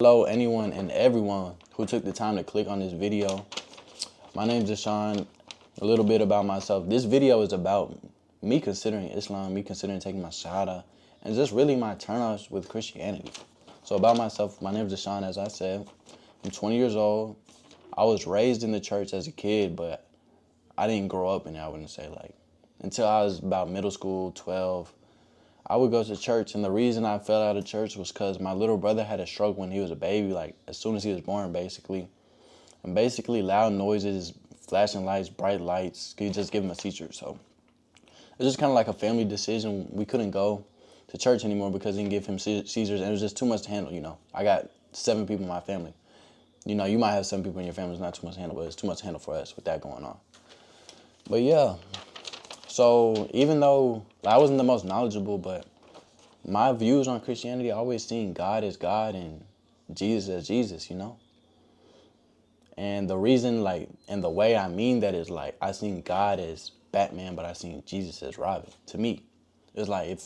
Hello, anyone and everyone who took the time to click on this video. My name is Deshaun. A little bit about myself. This video is about me considering Islam, me considering taking my Shahada, and just really my turn-offs with Christianity. So about myself, my name is Deshaun, as I said. I'm 20 years old. I was raised in the church as a kid, but I didn't grow up in it, I wouldn't say. Until I was about middle school, 12, I would go to church, and the reason I fell out of church was because my little brother had a stroke when he was a baby, as soon as he was born, basically. And basically, loud noises, flashing lights, bright lights, could just give him a seizure. So it was just kind of like a family decision. We couldn't go to church anymore because he didn't give him seizures, and it was just too much to handle. I got 7 people in my family. You might have 7 people in your family, it's not too much to handle, but it's too much to handle for us with that going on. But yeah. So even though I wasn't the most knowledgeable, but my views on Christianity, I always seen God as God and Jesus as Jesus, And the reason, and the way I mean that is, I seen God as Batman, but I seen Jesus as Robin. To me, it's like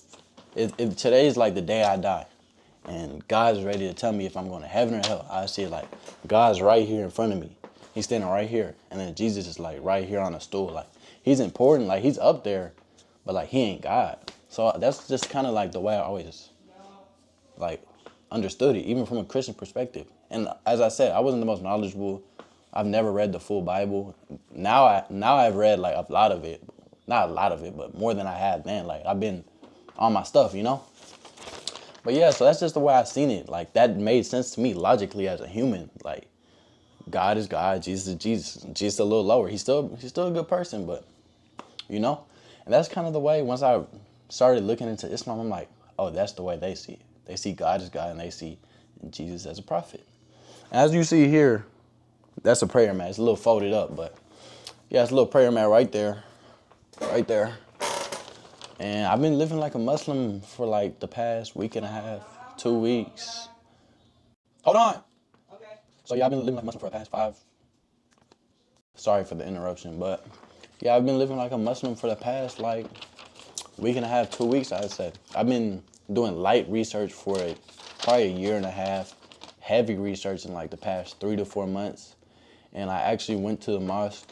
if today's like the day I die, and God's ready to tell me if I'm going to heaven or hell, I see God's right here in front of me. He's standing right here, and then Jesus is right here on a stool. He's important, he's up there, but he ain't God. So that's just kind of the way I always understood it, even from a Christian perspective. And as I said, I wasn't the most knowledgeable. I've never read the full Bible. Now I've read a lot of it, not a lot of it, but more than I had then. I've been on my stuff, But yeah, so that's just the way I seen it. That made sense to me logically as a human. God is God, Jesus is Jesus. Jesus a little lower. He's still a good person, but and that's kind of the way. Once I started looking into Islam, I'm like, oh, that's the way they see it. They see God as God, and they see Jesus as a prophet. And as you see here, that's a prayer mat. It's a little folded up, but yeah, it's a little prayer mat right there, right there. And I've been living like a Muslim for the past week and a half, 2 weeks. Hold on. So yeah, I've been living like a Muslim for the past 5. Sorry for the interruption, but yeah, I've been living like a Muslim for the past week and a half, 2 weeks, I'd say. I've been doing light research for probably a year and a half, heavy research in the past 3 to 4 months. And I actually went to the mosque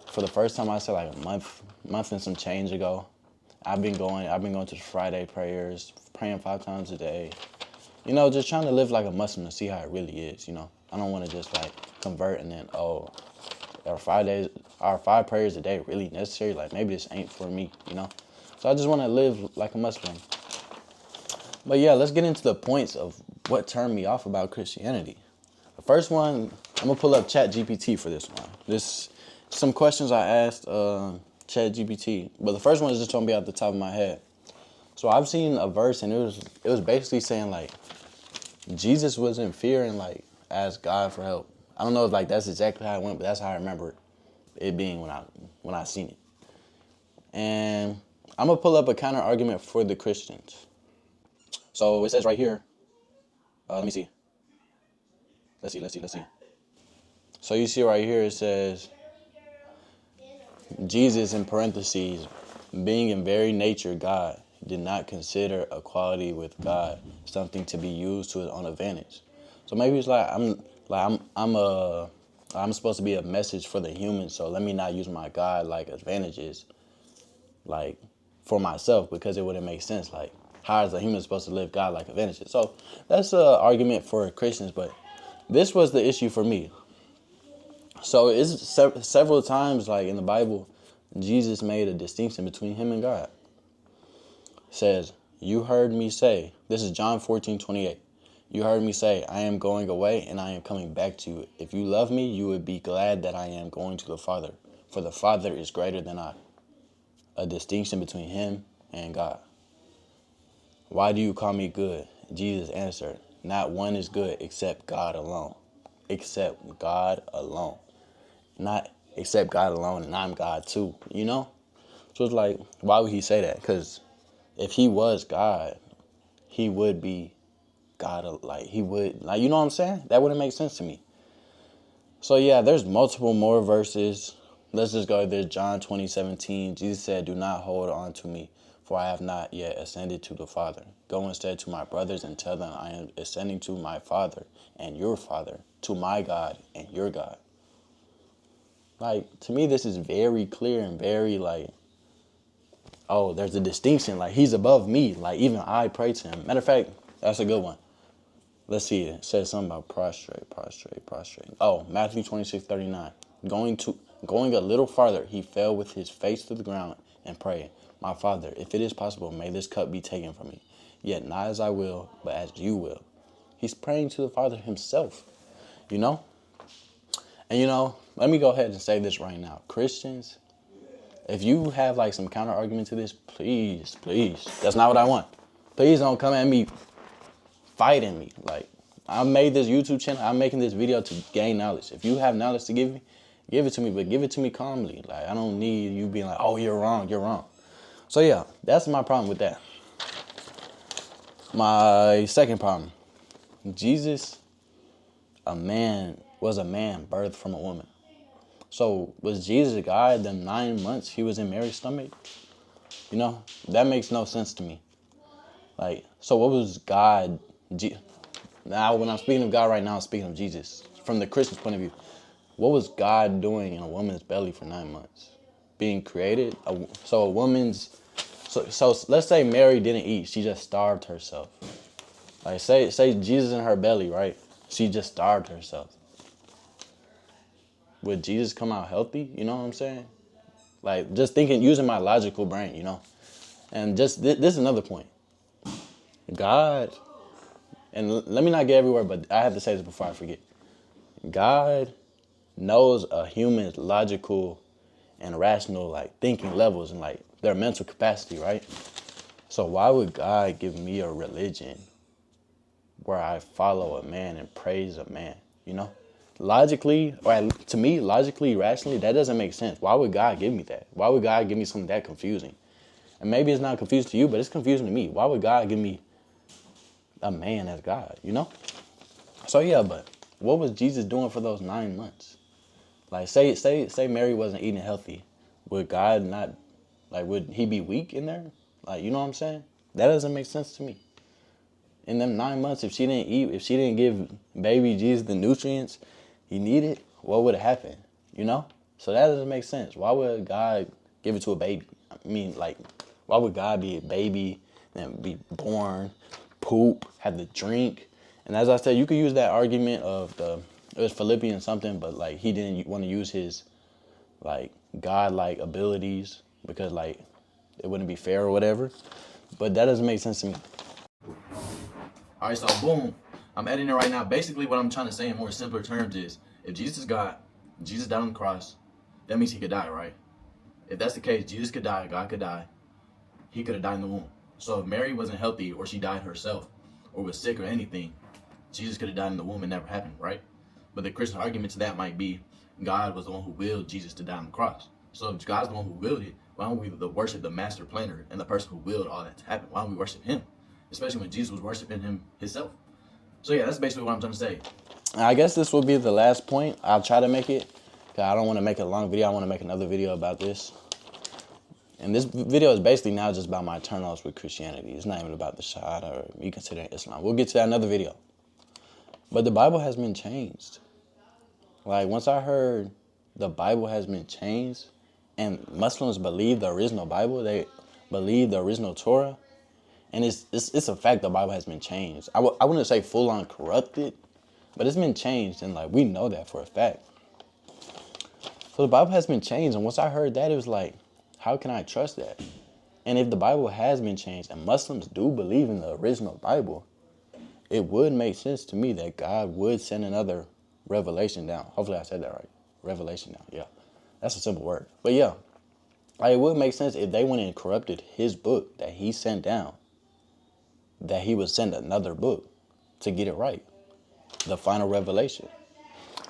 for the first time, I said a month and some change ago. I've been going to the Friday prayers, praying 5 times a day. Just trying to live like a Muslim and see how it really is, I don't want to just convert and then, are 5 prayers a day really necessary? Maybe this ain't for me, So I just want to live like a Muslim. But yeah, let's get into the points of what turned me off about Christianity. The first one, I'm gonna pull up ChatGPT for this one. Some questions I asked ChatGPT, but the first one is just gonna be off the top of my head. So I've seen a verse, and it was basically saying Jesus was in fear and asked God for help. I don't know if that's exactly how it went, but that's how I remember it being when I seen it. And I'm gonna pull up a counter argument for the Christians. So it says right here. Let me see. Let's see. So you see right here it says Jesus in parentheses, being in very nature God, did not consider equality with God something to be used to his own advantage. So maybe it's I'm supposed to be a message for the humans, so let me not use my God advantages for myself, because it wouldn't make sense. How is a human supposed to live God advantages? So that's an argument for Christians, but this was the issue for me. So it's several times in the Bible, Jesus made a distinction between him and God. It says, you heard me say, this is John 14:28. You heard me say, I am going away and I am coming back to you. If you love me, you would be glad that I am going to the Father, for the Father is greater than I. A distinction between him and God. Why do you call me good? Jesus answered, not one is good except God alone. Except God alone. Not except God alone and I'm God too, So it's why would he say that? Because if he was God, he would be God, he would, you know what I'm saying? That wouldn't make sense to me. So yeah, there's multiple more verses. Let's just go. There's John 20:17. Jesus said, do not hold on to me, for I have not yet ascended to the Father. Go instead to my brothers and tell them I am ascending to my Father and your Father, to my God and your God. Like, to me, this is very clear and very, like, oh, there's a distinction. Like, he's above me. Like, even I pray to him. Matter of fact, that's a good one. Let's see. It says something about prostrate. Oh, Matthew 26:39. Going a little farther, he fell with his face to the ground and prayed, my Father, if it is possible, may this cup be taken from me. Yet not as I will, but as you will. He's praying to the Father himself, you know? And, you know, let me go ahead and say this right now. Christians, if you have, like, some counter argument to this, please, that's not what I want. Please don't come at me fighting me. Like, I made this YouTube channel. I'm making this video to gain knowledge. If you have knowledge to give me, give it to me, but give it to me calmly. Like, I don't need you being like, oh, you're wrong. So, yeah, that's my problem with that. My second problem, Jesus, was a man birthed from a woman. So, was Jesus God them 9 months he was in Mary's stomach? You know, that makes no sense to me. Like, so what was God? Now, when I'm speaking of God right now, I'm speaking of Jesus. From the Christian's point of view, what was God doing in a woman's belly for 9 months? Being created? So let's say Mary didn't eat. She just starved herself. Like, say Jesus in her belly, right? She just starved herself. Would Jesus come out healthy? You know what I'm saying? Like, just thinking, using my logical brain, you know? And just, this is another point. God, and let me not get everywhere, but I have to say this before I forget. God knows a human's logical and rational, like, thinking levels and, like, their mental capacity, right? So why would God give me a religion where I follow a man and praise a man, you know? Logically, or to me, logically, rationally, that doesn't make sense. Why would God give me that? Why would God give me something that confusing? And maybe it's not confusing to you, but it's confusing to me. Why would God give me a man as God, you know? So yeah, but what was Jesus doing for those 9 months? Like, say Mary wasn't eating healthy. Would God not, like, would he be weak in there? Like, you know what I'm saying? That doesn't make sense to me. In them 9 months, if she didn't eat, if she didn't give baby Jesus the nutrients he needed, what would have happened? You know? So that doesn't make sense. Why would God give it to a baby? I mean, like, why would God be a baby and be born, poop, have to drink? And as I said, you could use that argument of it was Philippians something, but, like, he didn't want to use his, like, God-like abilities because, like, it wouldn't be fair or whatever. But that doesn't make sense to me. All right, so boom, I'm editing it right now. Basically, what I'm trying to say in more simpler terms is, if Jesus is God, Jesus died on the cross, that means he could die, right? If that's the case, Jesus could die, God could die, he could have died in the womb. So if Mary wasn't healthy, or she died herself, or was sick or anything, Jesus could have died in the womb and never happened, right? But the Christian argument to that might be, God was the one who willed Jesus to die on the cross. So if God's the one who willed it, why don't we worship the master planner and the person who willed all that to happen? Why don't we worship him? Especially when Jesus was worshiping him himself. So yeah, that's basically what I'm trying to say. I guess this will be the last point. I'll try to make it, because I don't want to make a long video. I want to make another video about this. And this video is basically now just about my turn-offs with Christianity. It's not even about the Shahada or me considering Islam. We'll get to that in another video. But the Bible has been changed. Like, once I heard the Bible has been changed, and Muslims believe the original Bible, they believe the original Torah, and it's a fact the Bible has been changed. I wouldn't say full-on corrupted, but it's been changed, and, like, we know that for a fact. So the Bible has been changed, and once I heard that, it was like, how can I trust that? And if the Bible has been changed, and Muslims do believe in the original Bible, it would make sense to me that God would send another revelation down. Hopefully I said that right. Revelation down, yeah. That's a simple word. But yeah, like, it would make sense if they went and corrupted his book that he sent down, that he would send another book to get it right. The final revelation.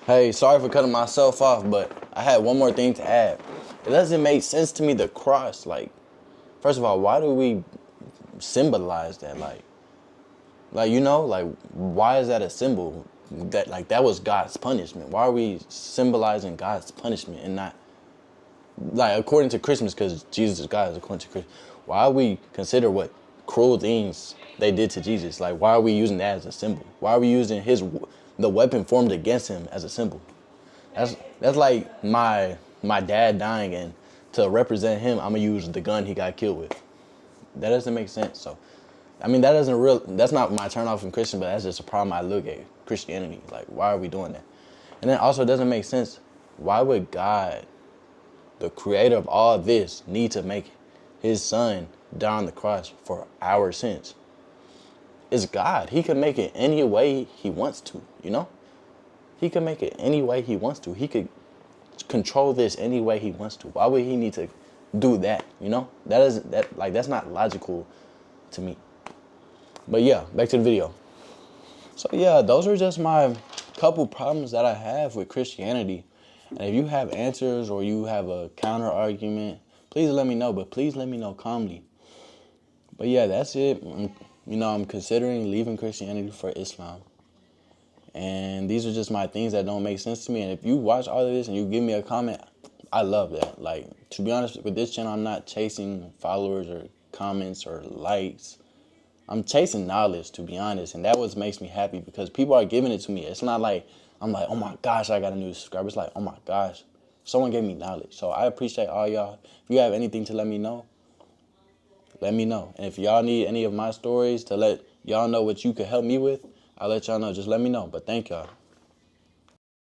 Hey, sorry for cutting myself off, but I had one more thing to add. It doesn't make sense to me, the cross. Like, first of all, why do we symbolize that? Like, you know, like, why is that a symbol? That, like, that was God's punishment. Why are we symbolizing God's punishment and not, like, according to Christmas, because Jesus is God, according to Christmas. Why are we consider what cruel things they did to Jesus? Like, why are we using that as a symbol? Why are we using the weapon formed against him as a symbol? That's like my dad dying, and to represent him, I'm gonna use the gun he got killed with. That doesn't make sense. So, I mean, that's not my turn off from Christian, but that's just a problem I look at Christianity. Like, why are we doing that? And then also, it doesn't make sense. Why would God, the creator of all this, need to make his son die on the cross for our sins? It's God. He can make it any way he wants to, you know? He can make it any way he wants to. He could control this any way he wants to. Why would he need to do that, you know? That's not logical to me. But yeah, back to the video. So yeah, those are just my couple problems that I have with Christianity. And if you have answers or you have a counter argument, please let me know. But please let me know calmly. But yeah, that's it. I'm considering leaving Christianity for Islam. And these are just my things that don't make sense to me. And if you watch all of this and you give me a comment, I love that. Like, to be honest, with this channel, I'm not chasing followers or comments or likes. I'm chasing knowledge, to be honest. And that what makes me happy, because people are giving it to me. It's not like I'm like, oh my gosh, I got a new subscriber. It's like, oh my gosh, someone gave me knowledge. So I appreciate all y'all. If you have anything to let me know, let me know. And if y'all need any of my stories to let y'all know what you could help me with, I'll let y'all know. Just let me know. But thank y'all.